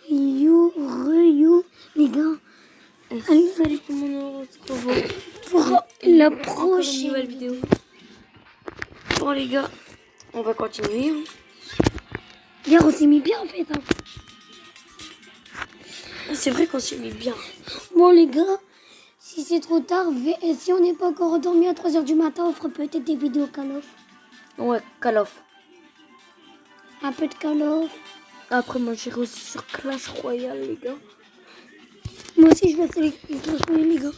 You, les gars. Salut tout le monde, on se retrouve Pour la encore une prochaine nouvelle vidéo. Bon les gars, on va continuer. Hier, on s'est mis bien en fait. C'est vrai qu'on s'est mis bien. Bon les gars, si c'est trop tard, si on n'est pas encore endormi à 3h du matin, on fera peut-être des vidéos Call of. Ouais, Call of. Un peu de Call of. Après moi j'irai aussi sur Clash Royale les gars. Moi aussi je vais sélectionner les gars.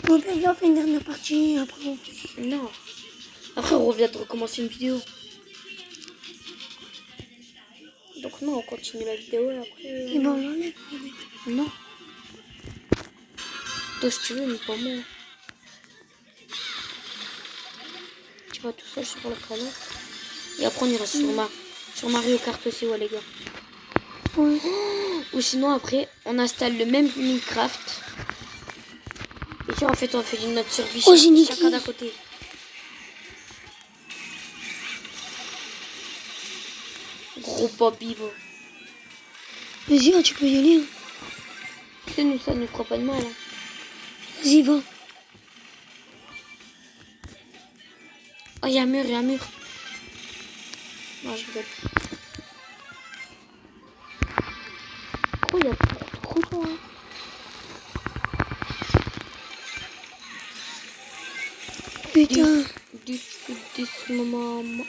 On peut faire une dernière partie après on fait. Non. Après on revient de recommencer une vidéo. Donc non, on continue la vidéo et après... Et ben on l'enlève. Non. Toi si tu veux, mais pas moi. Tu vas tout seul sur le Call of. Et après on ira sur Mario Kart aussi, ouais les gars. Ouais. Ou sinon après on installe le même Minecraft. Et puis en fait on fait notre survie chacun d'un côté. Gros Bobby va. Vas-y, hein, tu peux y aller. Hein. C'est nous, ça ne nous fera pas de mal. Hein. Vas-y, va. Oh, il y a un mur, il y a un mur. Non, je rigole. Oh, il y a trop de temps. Hein. Putain. 10 moments.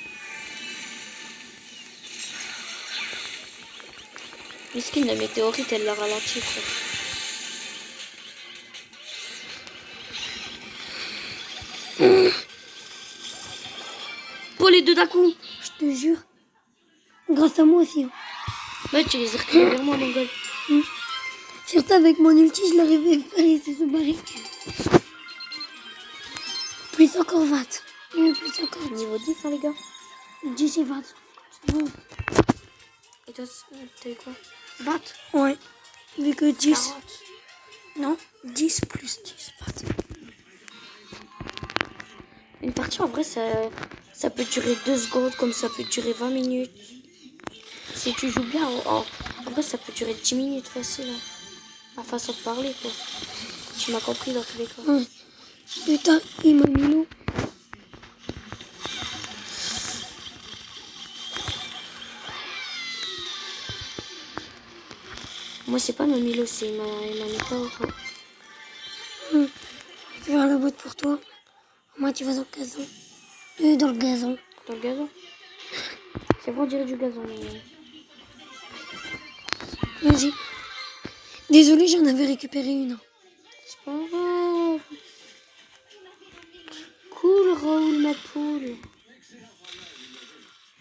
Miskin, la météorite, elle l'a ralenti, frère. Pour les deux d'un coup. Je te jure. Grâce à moi aussi. Hein. Ouais, tu les as reculés vers moi, mon gars. Surtout avec mon ulti, je l'arrivais à faire laisser se barrer. Plus encore 20. Plus encore Niveau 10, hein, les gars. 10 et 20. C'est bon. Et toi, t'as eu quoi? 20. Ouais. Vu que 10. 40. Non. 10 plus 10. 20. Une partie, en vrai, ça peut durer 2 secondes, comme ça peut durer 20 minutes. Si tu joues bien, en vrai, ça peut durer 10 minutes facile. Hein. La façon de parler, quoi. Tu m'as compris dans tous les cas. Ouais. Putain, il m'a mis l'eau. Moi, c'est pas Mamilo, c'est il m'a mis pas au fond. Je vais faire la boîte pour toi. Moi, tu vas dans le gazon. Dans le gazon. Dans le gazon. C'est vrai, on dirait du gazon. Mais... Vas-y. Désolé, j'en avais récupéré une. C'est pas grave. Cool, Raoul, ma poule.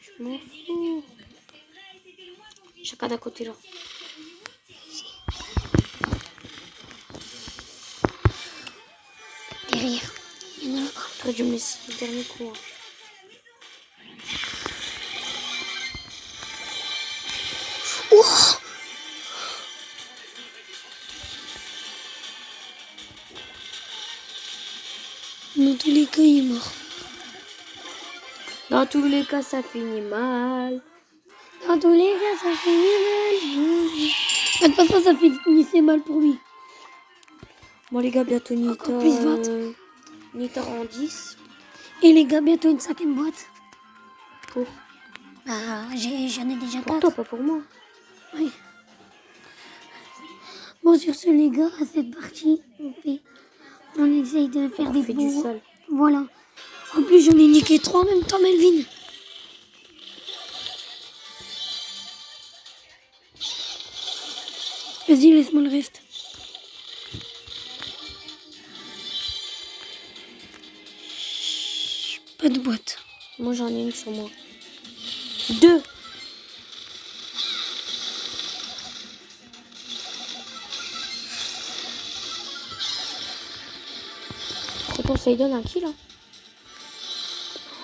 Je m'en fous. Chacun d'un côté, là. Derrière. Il y en a un. T'aurais dû me laisser le dernier coup. Hein. Oh, dans tous les cas, il est mort. Dans tous les cas, ça finit mal. Dans tous les cas, ça finit mal. De toute façon, ça finissait mal pour lui. Bon, les gars, bientôt Nita. Plus 20. Nita en 10. Et les gars, bientôt une 5e boîte. Pour Bah, j'en ai déjà 4. Pour toi, pas pour moi. Oui. Bon, sur ce, les gars, à cette partie, on essaye de faire des fait bons. du sale. Voilà. En plus, j'en ai niqué 3 en même temps, Melvin. Vas-y, laisse-moi le reste. Pas de boîte. Moi, j'en ai une sur moi. 2. Attends, ça lui donne un kill, hein.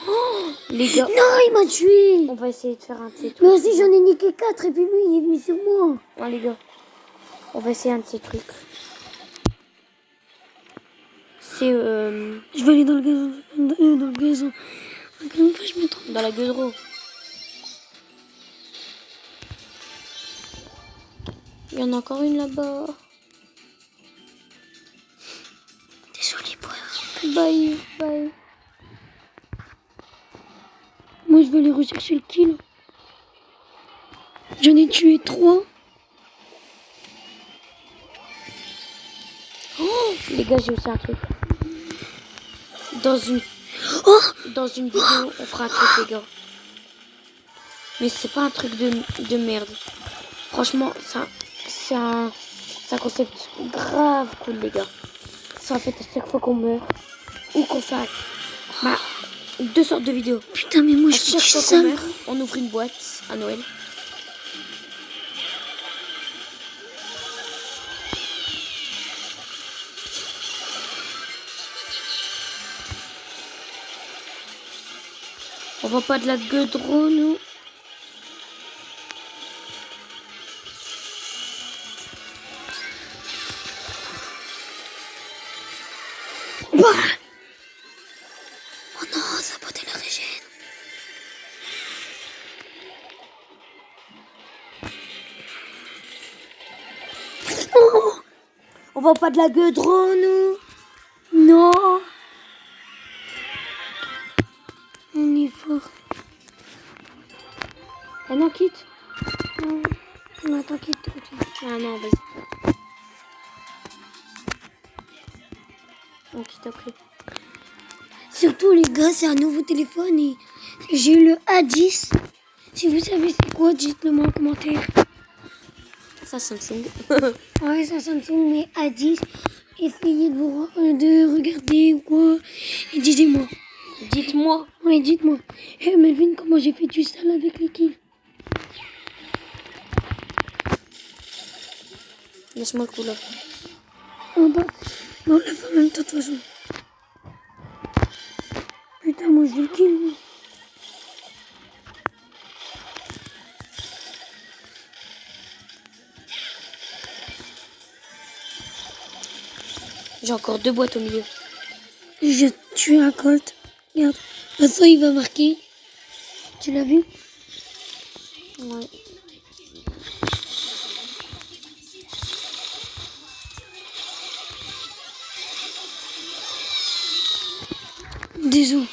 Oh, les gars. Non, il m'a tué. On va essayer de faire un de ces trucs. Mais aussi, j'en ai niqué 4 et puis lui, il est venu sur moi. Ouais, les gars. On va essayer un de ces trucs. C'est Je vais aller dans le gazon. Dans le gazon. Encore une fois, je me trompe. dans la gueudreau. Il y en a encore une là-bas. Désolé pour Bye, bye. Moi, je vais aller rechercher le kill. J'en ai tué 3. Oh, les gars, j'ai aussi un truc. Dans une vidéo, on fera un truc, les gars. Mais c'est pas un truc de merde. Franchement, c'est un concept grave cool, les gars. Ça en fait à chaque fois qu'on meurt ou qu'on fait deux sortes de vidéos. Putain, mais moi, À je chaque suis fois ça. qu'on meurt, on ouvre une boîte à Noël. On voit pas de la gueudreau, nous. Bah oh non, ça a porté la régène. Oh On voit pas de la gueudreau, nous. non. On est fort. Ah non, quitte. Non, t'inquiète. Ah non, vas-y. On quitte après. Surtout, les gars, c'est un nouveau téléphone et j'ai eu le A10. Si vous savez c'est quoi, dites-le moi en commentaire. Ça, Samsung. Ouais, c'est un Samsung, mais A10. Essayez de regarder ou quoi. Et dites-moi. Dites-moi. Ouais, dites-moi. Hey, Melvin, comment j'ai fait du sale avec les kills? Laisse-moi le coup là. En bas. Non, la fin en même temps, de toute façon. Putain, moi, je veux le kill, moi. J'ai encore 2 boîtes au milieu. Je tue un Colt. Regarde. De toute façon, il va marquer. Tu l'as vu? Ouais. Désolé.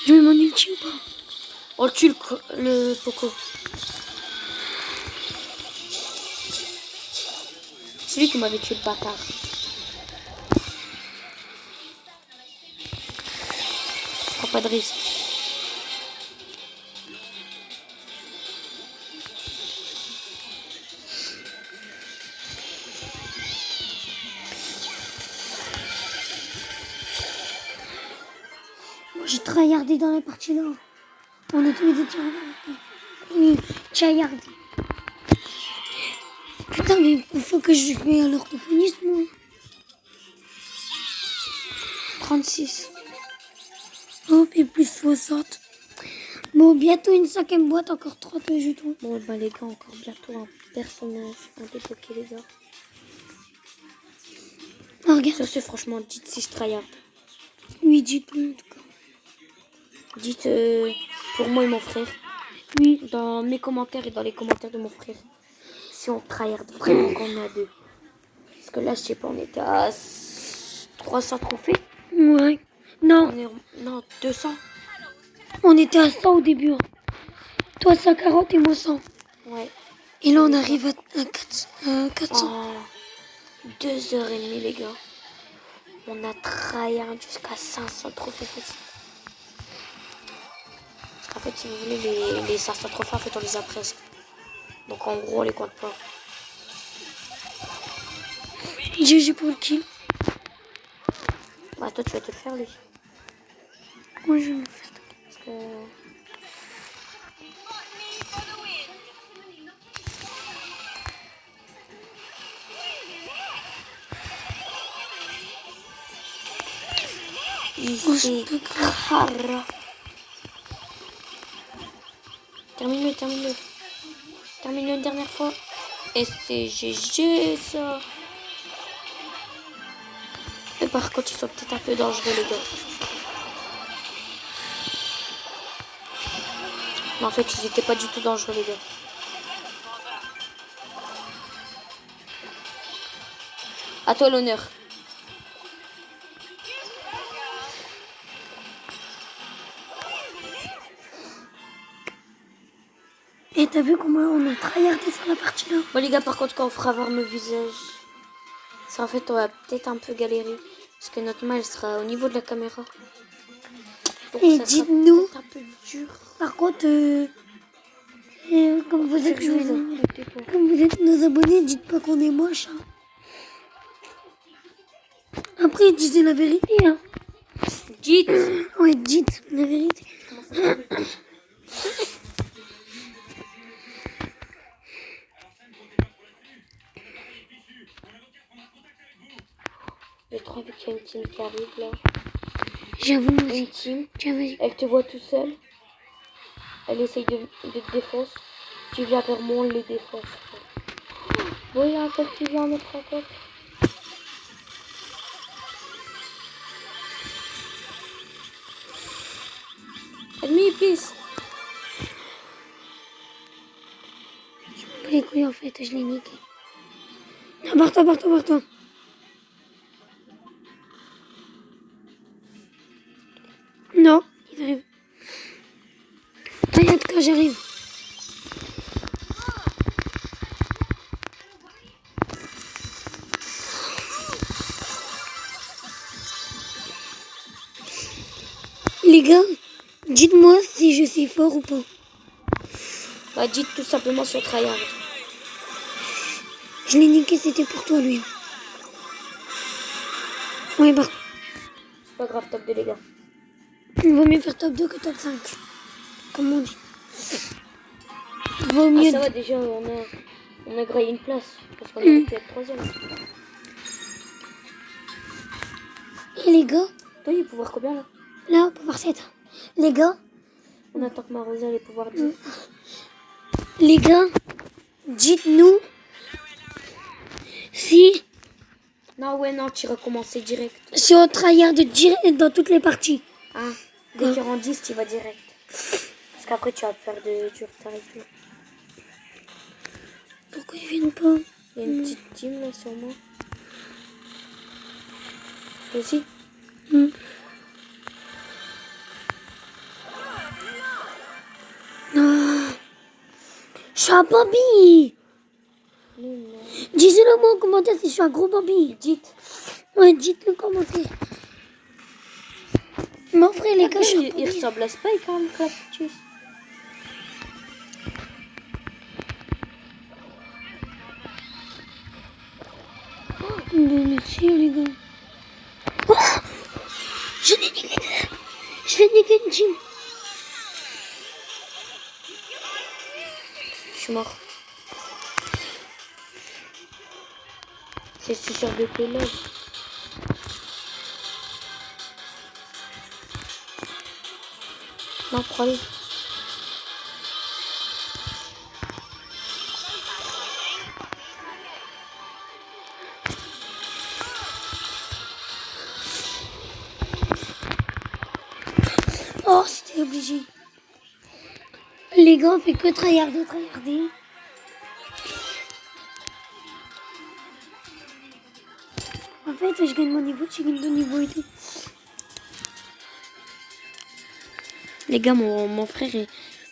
Je mets mon ulti ou pas? On tue le Poco. C'est lui qui m'avait tué le bâtard. Prends pas de risque. Moi, j'ai tryhardé dans la partie là. On a tous les deux tryhardé. Oui, tryhardé. Putain, mais il faut que je fasse à l'orthophoniste, moi. 36. Hop, et plus 60. Bon, bientôt une 5e boîte, encore 30 jetons. Bon, bah les gars, encore bientôt un personnage à débloquer, les gars. Oh, regarde. Ça, c'est franchement, dites si je tryhard. Oui, dites-le, en tout cas. Dites pour moi et mon frère. Oui. Dans mes commentaires et dans les commentaires de mon frère. Si on tryhard vraiment quand on est à 2. Parce que là, je sais pas, on était à 300 trophées. Ouais. Non, Non, 200. on était à 100 au début. Hein. Toi, 140 et moi 100. Ouais. Et là, on arrive à 400. Oh, 2h30, les gars. On a tryhard jusqu'à 500 trophées faciles. En fait, si vous voulez, les 500 trophées, en fait, on les a presque. Donc, en gros, on les compte pas. GG pour le kill. Bah, toi, tu vas te le faire, lui. Moi, je vais me faire. Parce que... Ici, Kara. Termine-le. Termine-le une dernière fois. Et c'est GG ça. Et par contre, ils sont peut-être un peu dangereux les gars. Mais en fait, ils étaient pas du tout dangereux les gars. À toi l'honneur. Et t'as vu comment on a tryhardé sur la partie là? Bon les gars, par contre, quand on fera voir nos visages, ça en fait, on va peut-être un peu galérer. Parce que notre main, elle sera au niveau de la caméra. Donc, Et ça sera dites-nous, peut-être un peu dur. par contre, comme vous êtes Tais-toi. comme vous êtes nos abonnés, dites pas qu'on est moche. Hein. Après, disez la vérité. Hein. Dites. Ouais, dites la vérité. J'ai trop envie qu'il y ait une team qui arrive là. J'avoue, moi aussi. Une team. Tiens, vas-y. Elle te voit tout seul. Elle essaye de te défoncer. Tu viens vers moi, on les défonce. Bon, il y a un code qui vient à notre rencontre. Ennemi, pisse. Les couilles en fait, je l'ai niqué. Non, barre-toi, barre-toi, barre-toi. Non, il arrive. Regarde quand j'arrive. Les gars, dites-moi si je suis fort ou pas. Bah, dites tout simplement sur tryhard. Je l'ai niqué, c'était pour toi, lui. Ouais, bah, C'est pas grave, top 2 les gars. il vaut mieux faire top 2 que top 5. Comme on dit. Vaut Ah, mieux. ça va déjà, on a graillé une place. Parce qu'on aurait pu être 3ème. Et les gars, Toi, il est pouvoir combien là? là, pouvoir 7. Les gars, On attend que Marosa les pouvoirs 10. les gars, dites-nous si Non, ouais, non, tu recommences direct. on tryhard direct dans toutes les parties. Ah, dès qu'il rend 10, tu vas direct. Parce qu'après, tu vas faire du retard et tout. Pourquoi ils viennent pas? Il y a une petite team là sur moi. Toi aussi? Non. Je suis un Bobby. Mais non. Disez-le moi en commentaire si je suis un gros Bobby. Dites. Ouais, dites-le en commentaire. Mon frère, les gars, je suis un Il Bobby. ressemble à Spike quand même, Cactus. Merci les gars. Oh, je l'ai niqué. Je l'ai niqué une team. Je suis mort. C'est sûr de Pélève. Non, prends-les. Oh, c'était obligé. Les gars, on fait que tryharder, tryharder. En fait, je gagne mon niveau, tu gagnes ton niveau et tout. Les gars, mon frère est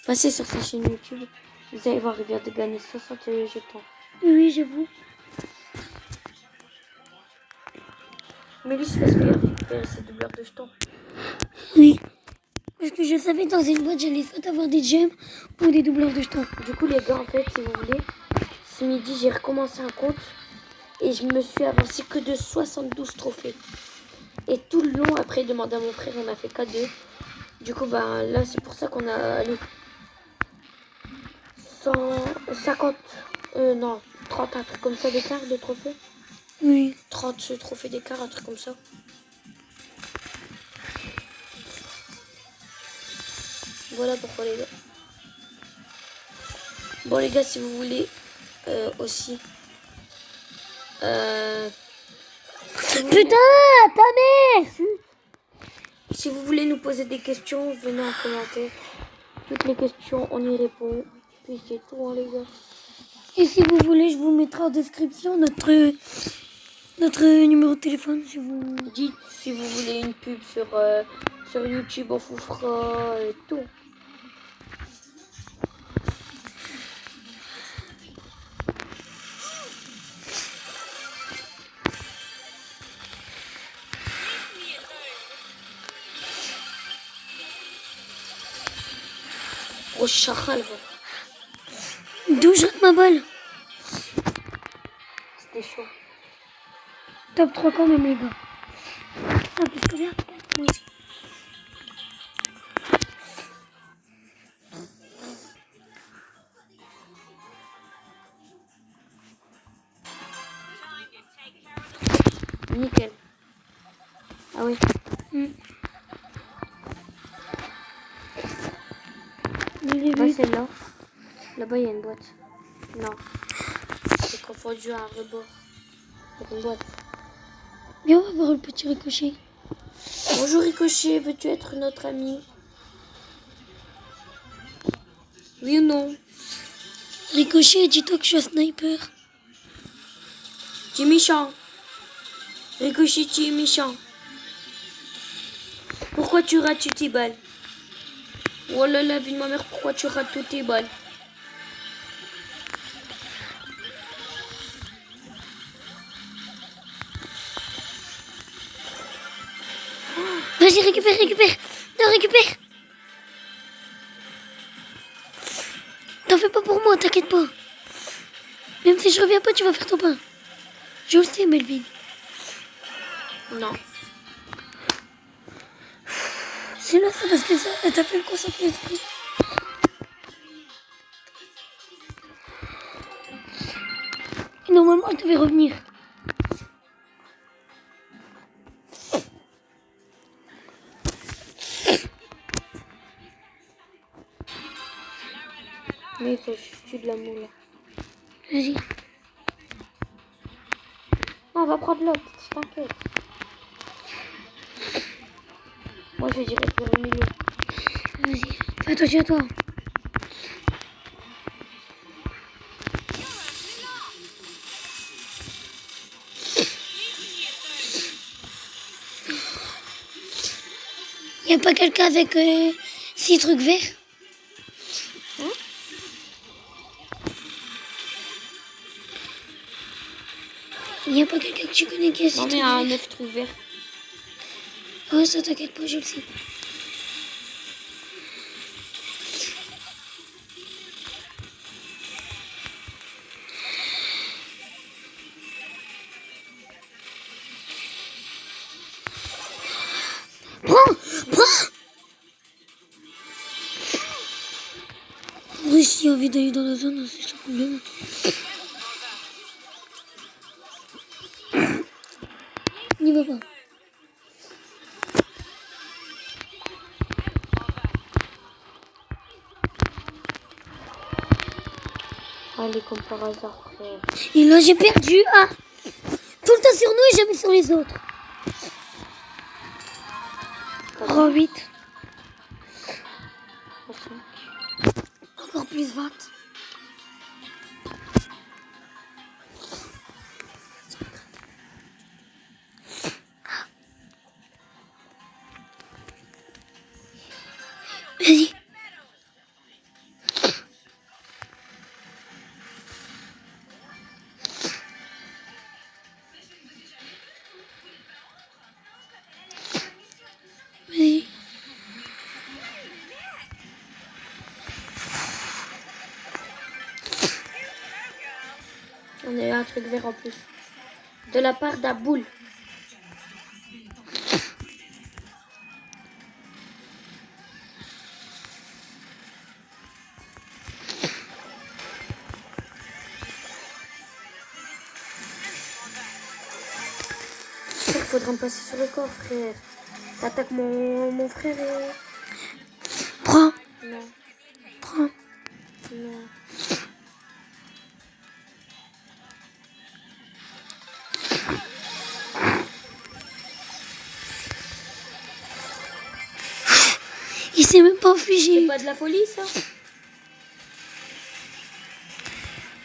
passé sur sa chaîne YouTube. Vous allez voir, il vient de gagner 60 jetons. Oui, j'avoue. Mais lui, c'est parce qu'il a récupéré ses doubleurs de jetons. Oui. Parce que je savais dans une boîte, j'allais soit avoir des gemmes ou des doubleurs de jetons. Du coup, les gars, en fait, si vous voulez, ce midi, j'ai recommencé un compte. Et je me suis avancé que de 72 trophées. Et tout le long, après, demander à mon frère, on a fait K2. Du coup, ben là, c'est pour ça qu'on a allez, 150, non, 30, un truc comme ça d'écart de trophées. Oui. 30 trophées d'écart, un truc comme ça. Voilà pourquoi les gars. Bon les gars, si vous voulez, aussi. Putain, ta mère! Si vous voulez nous poser des questions, venez en commentaire. Toutes les questions, on y répond. Puis c'est tout, hein, les gars. Et si vous voulez, je vous mettrai en description notre numéro de téléphone. Si vous... Dites si vous voulez une pub sur YouTube, on vous fera tout. Oh, chacal, D'où je rate ma balle? c'était chaud. Top 3 quand même, les gars. Ah, parce que regarde, moi aussi. Nickel. Ah oui. Pas celle-là. Là-bas, il y a une boîte. Non. J'ai confondu un rebord. C'est une boîte. Viens, on va voir le petit ricochet. Bonjour Ricochet, veux-tu être notre ami? Oui ou non? Ricochet, dis-toi que je suis un sniper. Tu es méchant. Ricochet, tu es méchant. Pourquoi tu rates toutes tes balles? Oh là là, vie de ma mère, pourquoi tu rates toutes tes balles? Vas-y, récupère. Non, récupère. T'en fais pas pour moi, t'inquiète pas. Même si je reviens pas, tu vas faire ton pain. Je le sais, Melvin. Non. C'est là, c'est parce que ça, elle t'a fait le concentré l'esprit. Et normalement, elle devait revenir. Mais ça, je suis de la moule. Vas-y. Non, on va prendre l'autre, t'inquiète. Moi, je dirais pour le milieu. Vas-y. Fais attention à toi. Y a pas quelqu'un avec 6 trucs verts? Hein? Y a pas quelqu'un que tu connais qui a 6 Non, trucs mais verts? un 9 trucs verts. Oh, ça t'inquiète pas, je le sais. Prends! Oui, s'il a envie d'aller dans la zone, c'est son problème. N'y va pas. Allez, comme par hasard, frère. Et là, j'ai perdu. Ah! Tout le temps sur nous et jamais sur les autres. Oh, 8. Encore plus 20. Vas-y. Vas-y. On a eu un truc vert en plus. De la part d'Aboul. Il faudra me passer sur le corps, frère. T'attaques mon frère et... Prends. Non, Prends. non. c'est même pas C'est figé. pas de la folie, ça?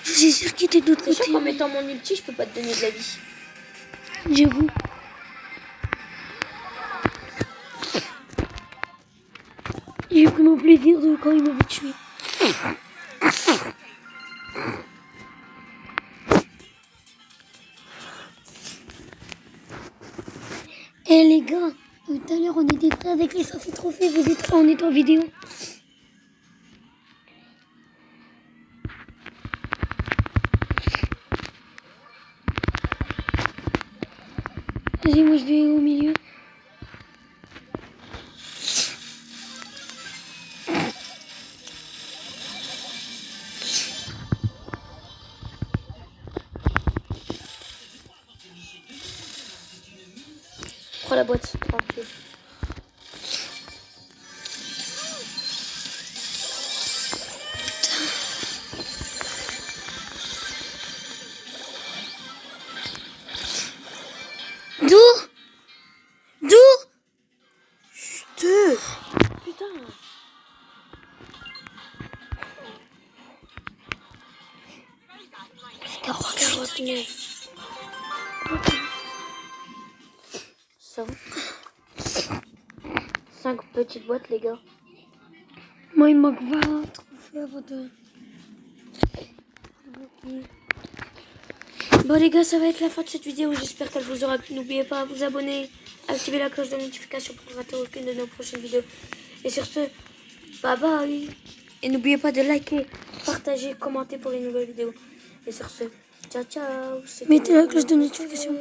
Je suis sûre qu'il était de l'autre C'est sûr côté. qu'en mettant mon ulti, je peux pas te donner de la vie. J'avoue. J'ai pris mon plaisir de quand il m'avait tué. Eh les gars, tout à l'heure on était prêts avec les 5 trophées, vous êtes on est en vidéo. Vas-y, moi je vais au milieu. Prends la boîte, tranquille. D'où Putain. C'est 48. 49. Ça va. 5 petites boîtes, les gars. Moi il manque 20 trophées avant de... Bon les gars, ça va être la fin de cette vidéo. J'espère qu'elle vous aura plu. N'oubliez pas à vous abonner, activer la cloche de notification pour ne rater aucune de nos prochaines vidéos. Et sur ce, bye bye. Et n'oubliez pas de liker, partager, commenter pour les nouvelles vidéos. Et sur ce, ciao ciao. C'était Mettez la Maman cloche de préférée. notification.